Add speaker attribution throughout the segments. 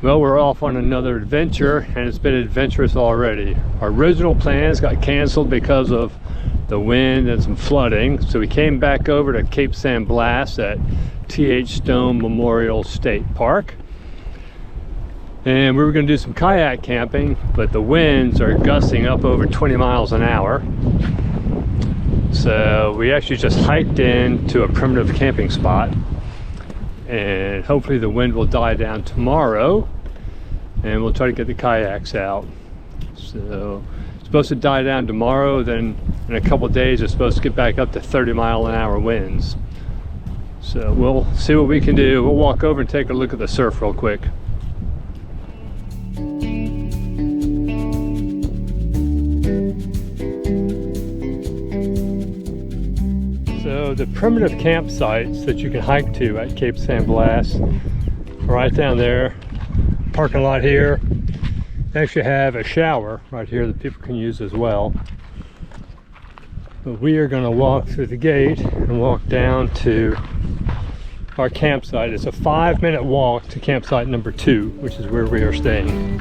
Speaker 1: Well, we're off on another adventure, and it's been adventurous already. Our original plans got canceled because of the wind and some flooding, so we came back over to Cape San Blas at T.H. Stone Memorial State Park. And we were going to do some kayak camping, but the winds are gusting up over 20 miles an hour. So we actually just hiked in to a primitive camping spot, and hopefully the wind will die down tomorrow, and we'll try to get the kayaks out. So it's supposed to die down tomorrow, then in a couple of days it's supposed to get back up to 30-mile-an-hour winds. So we'll see what we can do. We'll walk over and take a look at the surf real quick. So the primitive campsites that you can hike to at Cape San Blas are right down there. Parking lot here. They actually have a shower right here that people can use as well. But we are going to walk through the gate and walk down to our campsite. It's a 5-minute walk to campsite number 2, which is where we are staying.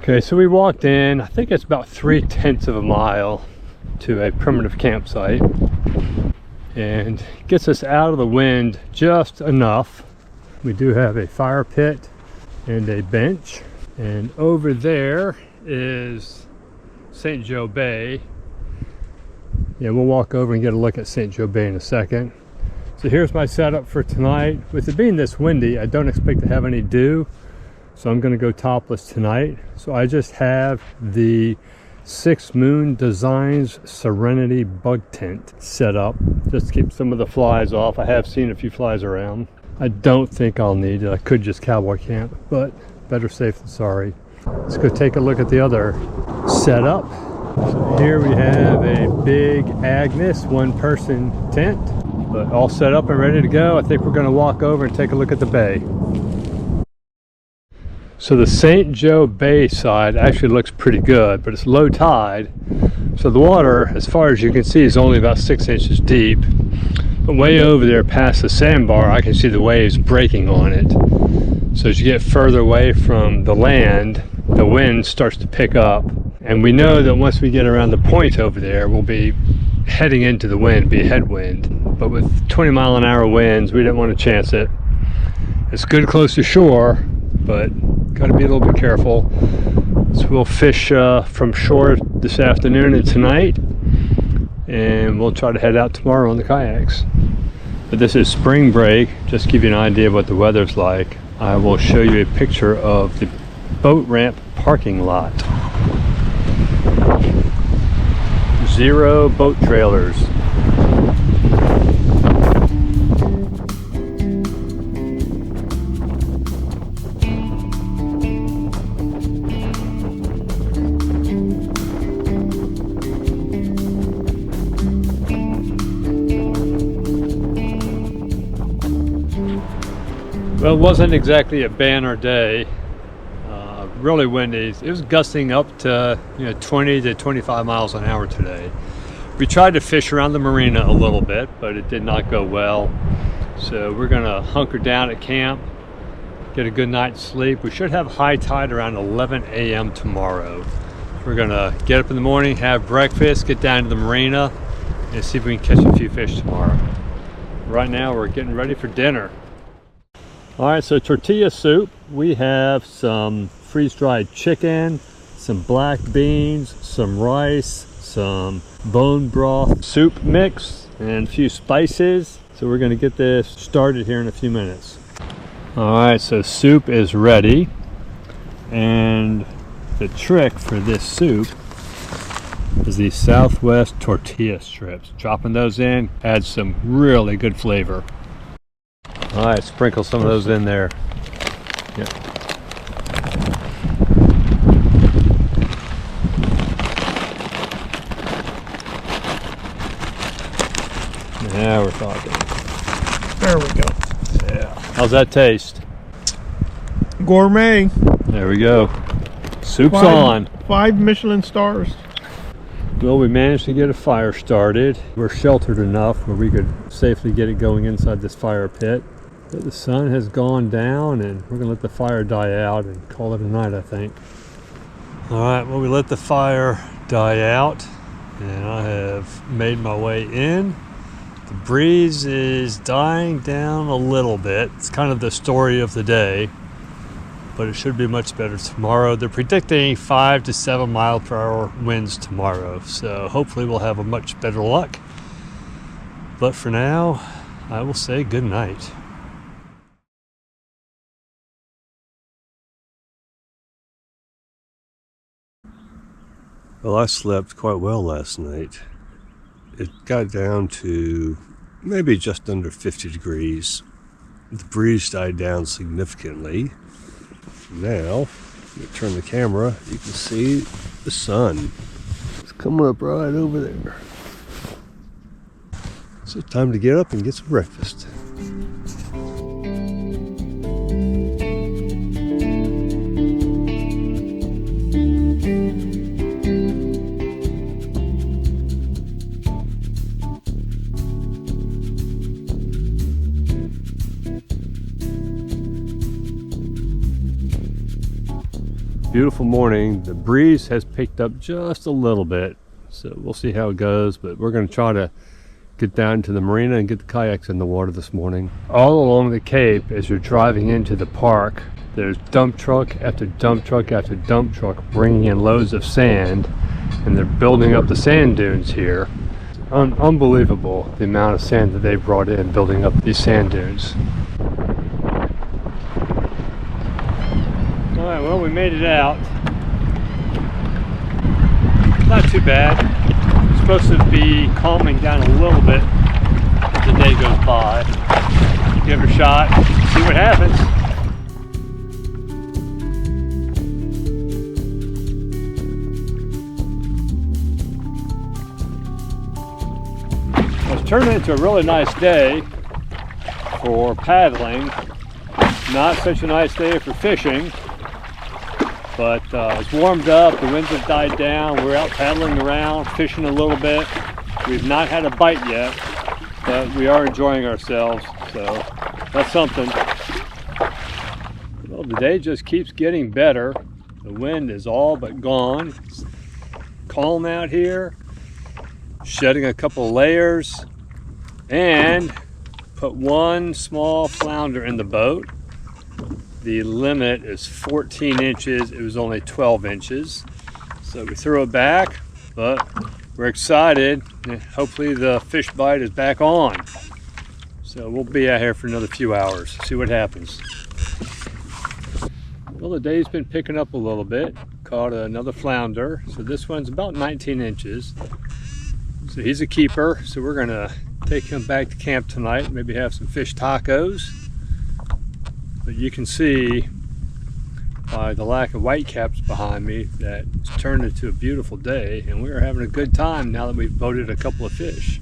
Speaker 1: Okay, so we walked in, I think it's about 3/10 of a mile to a primitive campsite, and gets us out of the wind just enough. We do have a fire pit and a bench, and over there is St. Joe Bay. Yeah, we'll walk over and get a look at St. Joe Bay in a second. So here's my setup for tonight. With it being this windy, I don't expect to have any dew. So I'm going to go topless tonight. So I just have the 6 Moon Designs Serenity bug tent set up just to keep some of the flies off. I have seen a few flies around. I don't think I'll need it. I could just cowboy camp, but better safe than sorry. Let's go take a look at the other setup. So here we have a big Agnes 1-person tent, but all set up and ready to go. I think we're going to walk over and take a look at the bay. So the St. Joe Bay side actually looks pretty good, but it's low tide. So the water, as far as you can see, is only about 6 inches deep. But way over there past the sandbar, I can see the waves breaking on it. So as you get further away from the land, the wind starts to pick up. And we know that once we get around the point over there, we'll be heading into the wind, be a headwind. But with 20-mile-an-hour winds, we didn't want to chance it. It's good close to shore, but got to be a little bit careful. So we'll fish from shore this afternoon and tonight, and we'll try to head out tomorrow on the kayaks. But this is spring break. Just to give you an idea of what the weather's like, I will show you a picture of the boat ramp parking lot. 0 boat trailers. Well, it wasn't exactly a banner day. Really windy. It was gusting up to 20 to 25 miles an hour today. We tried to fish around the marina a little bit, but it did not go well. So we're going to hunker down at camp, get a good night's sleep. We should have high tide around 11 a.m. tomorrow. We're going to get up in the morning, have breakfast, get down to the marina, and see if we can catch a few fish tomorrow. Right now we're getting ready for dinner. Alright, so tortilla soup. We have some freeze-dried chicken, some black beans, some rice, some bone broth soup mix, and a few spices. So we're going to get this started here in a few minutes. Alright, so soup is ready. And the trick for this soup is the Southwest tortilla strips. Dropping those in adds some really good flavor. Alright, sprinkle some of those in there. Yep. Now we're talking.
Speaker 2: There we go.
Speaker 1: Yeah. How's that taste?
Speaker 2: Gourmet.
Speaker 1: There we go. Soup's on.
Speaker 2: 5 Michelin stars.
Speaker 1: Well, we managed to get a fire started. We're sheltered enough where we could safely get it going inside this fire pit. But the sun has gone down and we're gonna let the fire die out and call it a night, I think. All right, well, we let the fire die out and I have made my way in. The breeze is dying down a little bit. It's kind of the story of the day, but it should be much better tomorrow. They're predicting 5 to 7 mile per hour winds tomorrow, so hopefully we'll have a much better luck. But for now, I will say good night.
Speaker 3: Well, I slept quite well last night. It got down to maybe just under 50 degrees. The breeze died down significantly. Now, let me turn the camera, you can see the sun. It's coming up right over there. So time to get up and get some breakfast.
Speaker 1: Beautiful morning. The breeze has picked up just a little bit, so we'll see how it goes, but we're going to try to get down to the marina and get the kayaks in the water this morning. All along the Cape, as you're driving into the park, there's dump truck after dump truck after dump truck bringing in loads of sand, and they're building up the sand dunes here. Unbelievable the amount of sand that they brought in building up these sand dunes. Alright, well, we made it out. Not too bad. It's supposed to be calming down a little bit as the day goes by. Give it a shot, see what happens. Well, it's turned into a really nice day for paddling. Not such a nice day for fishing. But it's warmed up, the winds have died down, we're out paddling around, fishing a little bit. We've not had a bite yet, but we are enjoying ourselves, so that's something. Well, the day just keeps getting better. The wind is all but gone. It's calm out here, shedding a couple layers, and put one small flounder in the boat. The limit is 14 inches. It was only 12 inches. So we threw it back, but we're excited. Hopefully the fish bite is back on. So we'll be out here for another few hours, see what happens. Well, the day's been picking up a little bit. Caught another flounder. So this one's about 19 inches. So he's a keeper. So we're gonna take him back to camp tonight, maybe have some fish tacos. But you can see by the lack of whitecaps behind me that it's turned into a beautiful day, and we are having a good time now that we've boated a couple of fish.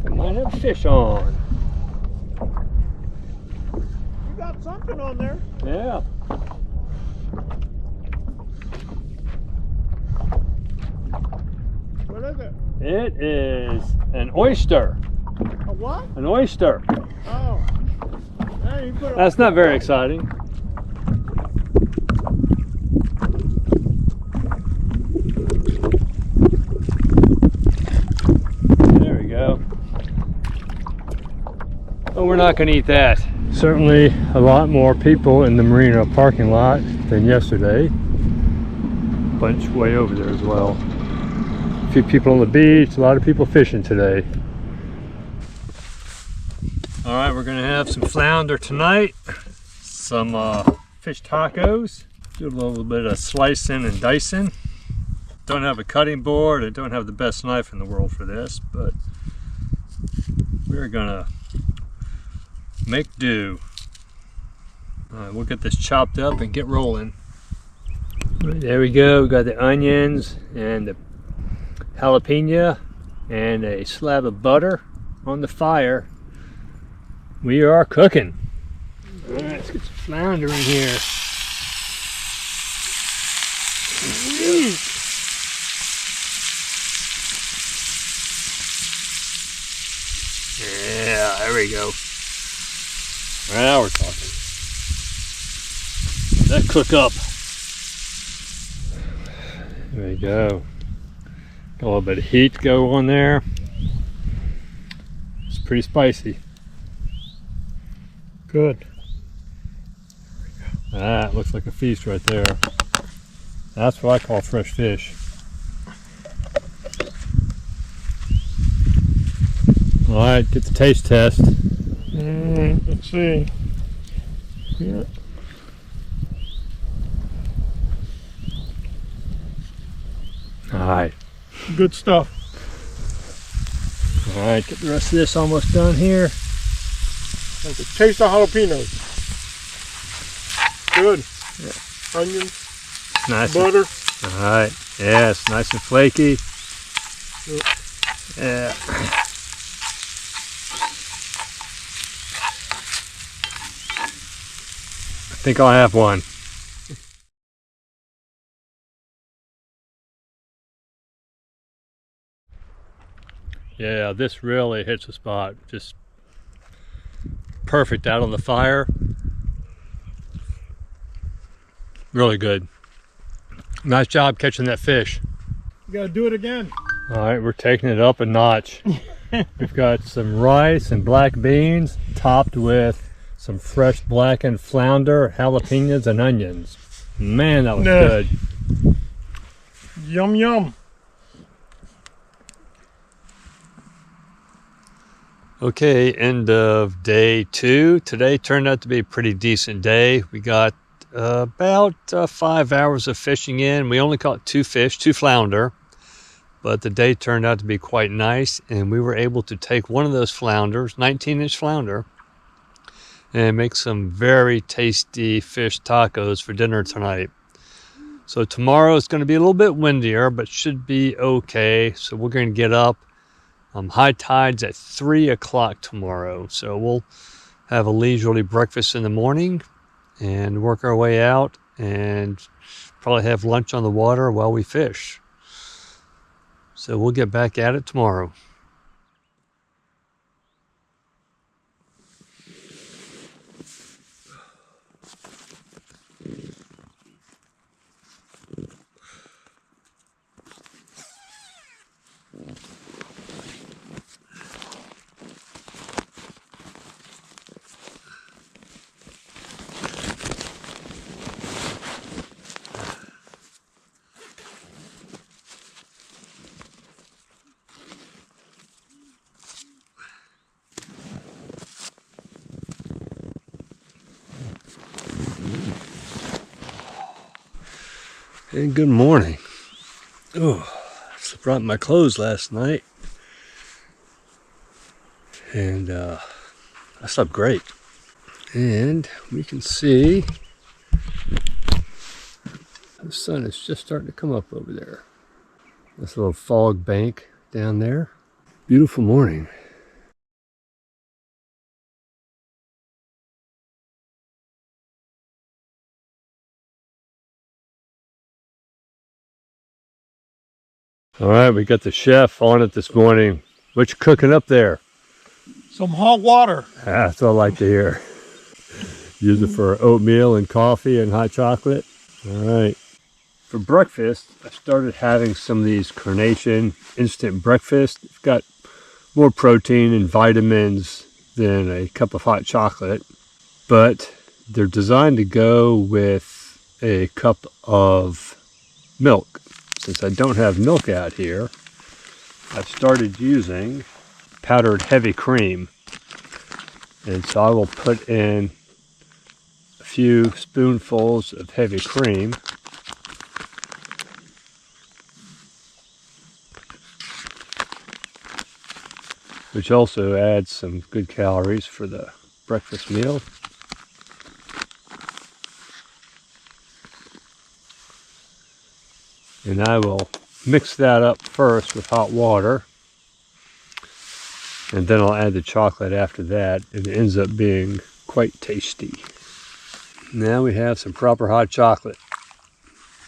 Speaker 1: I might have fish on.
Speaker 2: You got something on there.
Speaker 1: Yeah.
Speaker 2: What is it?
Speaker 1: It is an oyster.
Speaker 2: A what?
Speaker 1: An oyster.
Speaker 2: Oh. Hey, you put
Speaker 1: That's not very exciting. There we go. Oh, we're not going to eat that. Certainly a lot more people in the marina parking lot than yesterday. Bunch way over there as well. A few people on the beach, a lot of people fishing today. All right, we're gonna have some flounder tonight, some fish tacos, do a little bit of slicing and dicing. Don't have a cutting board, I don't have the best knife in the world for this, but we're gonna make do. All right, we'll get this chopped up and get rolling. Right, there we go, we got the onions and the jalapeno and a slab of butter on the fire. We are cooking. All right, let's get some flounder in here. Yeah, there we go. Now we're talking. Let that cook up. There we go. Got a little bit of heat to go on there. It's pretty spicy.
Speaker 2: Good.
Speaker 1: That looks like a feast right there. That's what I call fresh fish. All right, get the taste test.
Speaker 2: Let's see. Yeah.
Speaker 1: All right.
Speaker 2: Good stuff.
Speaker 1: All right, get the rest of this almost done here.
Speaker 2: Like a taste of jalapenos. Good. Yeah. Onions,
Speaker 1: Nice.
Speaker 2: butter.
Speaker 1: All right. Yes, nice and flaky.
Speaker 2: Yep.
Speaker 1: Yeah. I think I'll have one. Yeah, this really hits the spot. Just perfect out on the fire. Really good. Nice job catching that fish.
Speaker 2: You gotta do it again.
Speaker 1: All right, we're taking it up a notch. We've got some rice and black beans topped with some fresh blackened flounder, jalapenos, and onions. Man, that was good.
Speaker 2: Yum yum.
Speaker 1: Okay, end of day 2. Today turned out to be a pretty decent day. We got about 5 hours of fishing in. We only caught 2 fish, 2 flounder, but the day turned out to be quite nice, and we were able to take one of those flounders, 19-inch flounder, and make some very tasty fish tacos for dinner tonight. So tomorrow is going to be a little bit windier, but should be okay. So we're going to get up. High tide's at 3 o'clock tomorrow. So we'll have a leisurely breakfast in the morning and work our way out and probably have lunch on the water while we fish. So we'll get back at it tomorrow. And good morning. Oh, I slept right in my clothes last night. And I slept great. And we can see the sun is just starting to come up over there. This little fog bank down there. Beautiful morning. All right, we got the chef on it this morning. What you cooking up there?
Speaker 2: Some hot water.
Speaker 1: That's what I like to hear. Use it for oatmeal and coffee and hot chocolate. All right. For breakfast, I started having some of these Carnation instant breakfast. It's got more protein and vitamins than a cup of hot chocolate, but they're designed to go with a cup of milk. Since I don't have milk out here, I've started using powdered heavy cream. And so I will put in a few spoonfuls of heavy cream. Which also adds some good calories for the breakfast meal. And I will mix that up first with hot water. And then I'll add the chocolate after that, and it ends up being quite tasty. Now we have some proper hot chocolate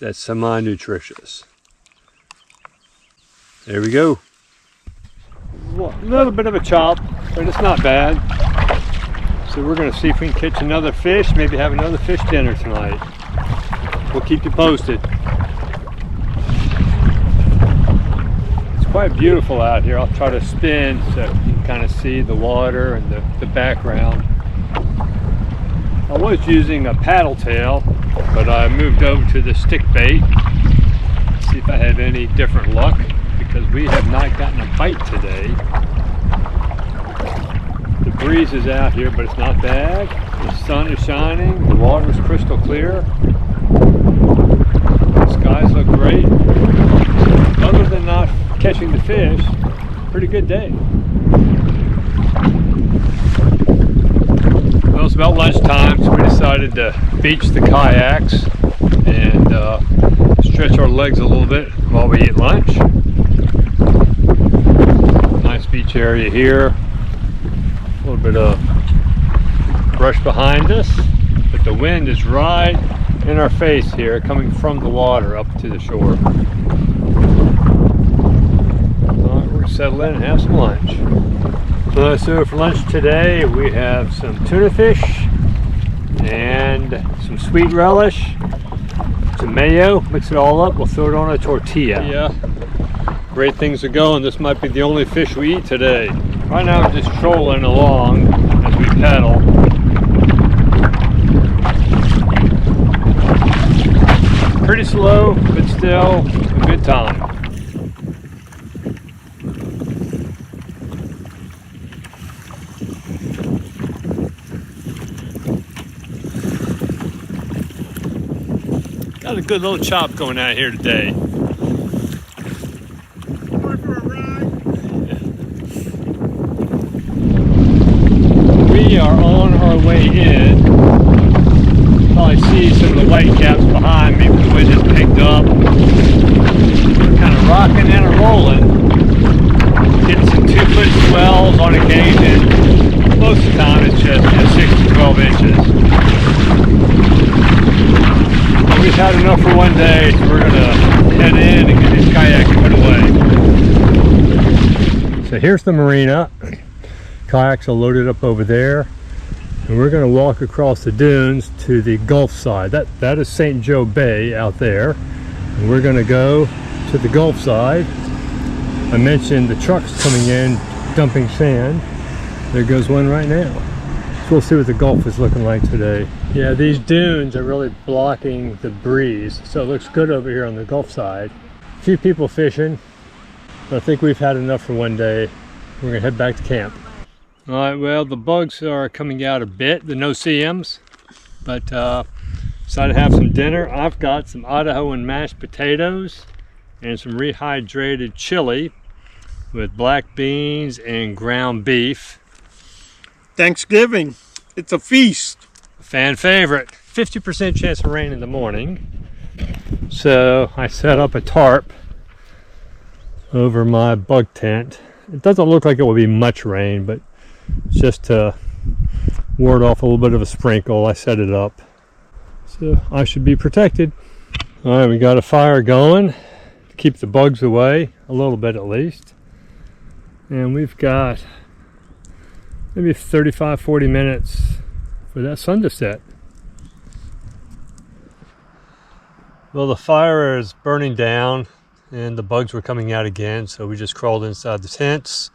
Speaker 1: that's semi-nutritious. There we go. A little bit of a chop, but it's not bad. So we're going to see if we can catch another fish, maybe have another fish dinner tonight. We'll keep you posted. It's quite beautiful out here. I'll try to spin so you can kind of see the water and the background. I was using a paddle tail, but I moved over to the stick bait. See if I have any different luck, because we have not gotten a bite today. The breeze is out here, but it's not bad. The sun is shining, the water is crystal clear. The skies look great. Other than not catching the fish, pretty good day. Well, it's about lunchtime, so we decided to beach the kayaks and stretch our legs a little bit while we eat lunch. Nice beach area here. A little bit of brush behind us, but the wind is right in our face here, coming from the water up to the shore. All right, we're gonna settle in and have some lunch. So for lunch today, we have some tuna fish and some sweet relish, some mayo. Mix it all up. We'll throw it on a tortilla. Yeah, great things are going. This might be the only fish we eat today. Right now, I'm just trolling along as we paddle. Pretty slow, but still a good time. Got a good little chop going out here today. We are on our way in. Probably see some of the white caps behind me, but the wind has picked up. We're kind of rocking and rolling. Getting some 2-foot swells on occasion. Most of the time it's just 6 to 12 inches. We've had enough for one day, so we're gonna head in and get these kayaks put away. So here's the marina. Kayaks are loaded up over there, and we're gonna walk across the dunes to the Gulf side. That is St. Joe Bay out there, and we're gonna go to the Gulf side. I mentioned the trucks coming in dumping sand. There goes one right now. So we'll see what the Gulf is looking like today. Yeah, these dunes are really blocking the breeze, so it looks good over here on the Gulf side. A few people fishing, but I think we've had enough for one day. We're gonna head back to camp. All right, well, the bugs are coming out a bit, the no-see-ums, but decided to have some dinner. I've got some Idaho and mashed potatoes and some rehydrated chili with black beans and ground beef.
Speaker 2: Thanksgiving. It's a feast.
Speaker 1: Fan favorite. 50% chance of rain in the morning. So I set up a tarp over my bug tent. It doesn't look like it will be much rain, but just to ward off a little bit of a sprinkle, I set it up. So I should be protected. All right, we got a fire going to keep the bugs away, a little bit at least. And we've got maybe 35-40 minutes for that sun to set. Well, the fire is burning down and the bugs were coming out again, so we just crawled inside the tents.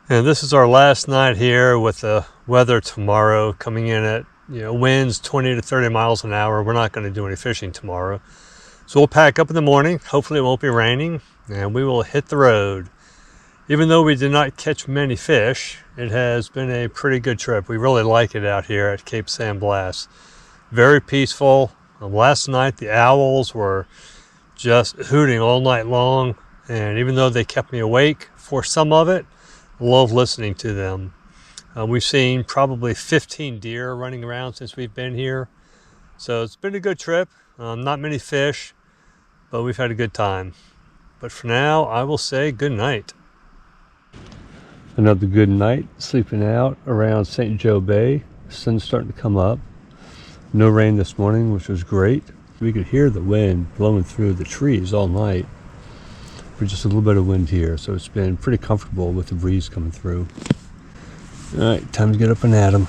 Speaker 1: And this is our last night here with the weather tomorrow coming in at, winds 20 to 30 miles an hour. We're not going to do any fishing tomorrow. So we'll pack up in the morning. Hopefully it won't be raining, and we will hit the road. Even though we did not catch many fish, it has been a pretty good trip. We really like it out here at Cape San Blas. Very peaceful. Last night the owls were just hooting all night long, and even though they kept me awake for some of it, I love listening to them. We've seen probably 15 deer running around since we've been here. So it's been a good trip. Not many fish, but we've had a good time. But for now, I will say good night.
Speaker 3: Another good night sleeping out around St. Joe Bay. Sun's starting to come up. No rain this morning, which was great. We could hear the wind blowing through the trees all night. But just a little bit of wind here, so it's been pretty comfortable with the breeze coming through. All right, time to get up and at 'em.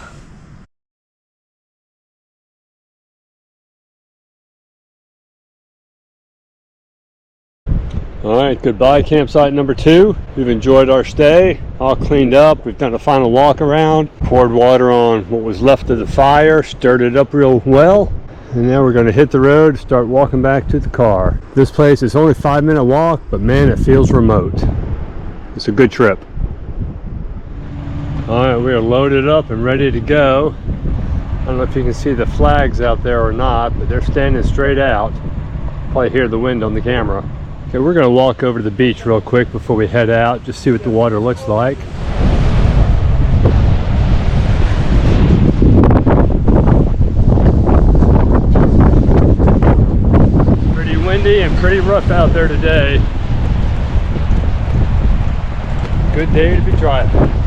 Speaker 3: All right, goodbye campsite number 2. We've enjoyed our stay, all cleaned up. We've done a final walk around, poured water on what was left of the fire, stirred it up real well. And now we're gonna hit the road, start walking back to the car. This place is only a 5-minute walk, but man, it feels remote. It's a good trip. All right, we are loaded up and ready to go. I don't know if you can see the flags out there or not, but they're standing straight out. Probably hear the wind on the camera. Okay, we're gonna walk over to the beach real quick before we head out, just see what the water looks like. Pretty windy and pretty rough out there today. Good day to be driving.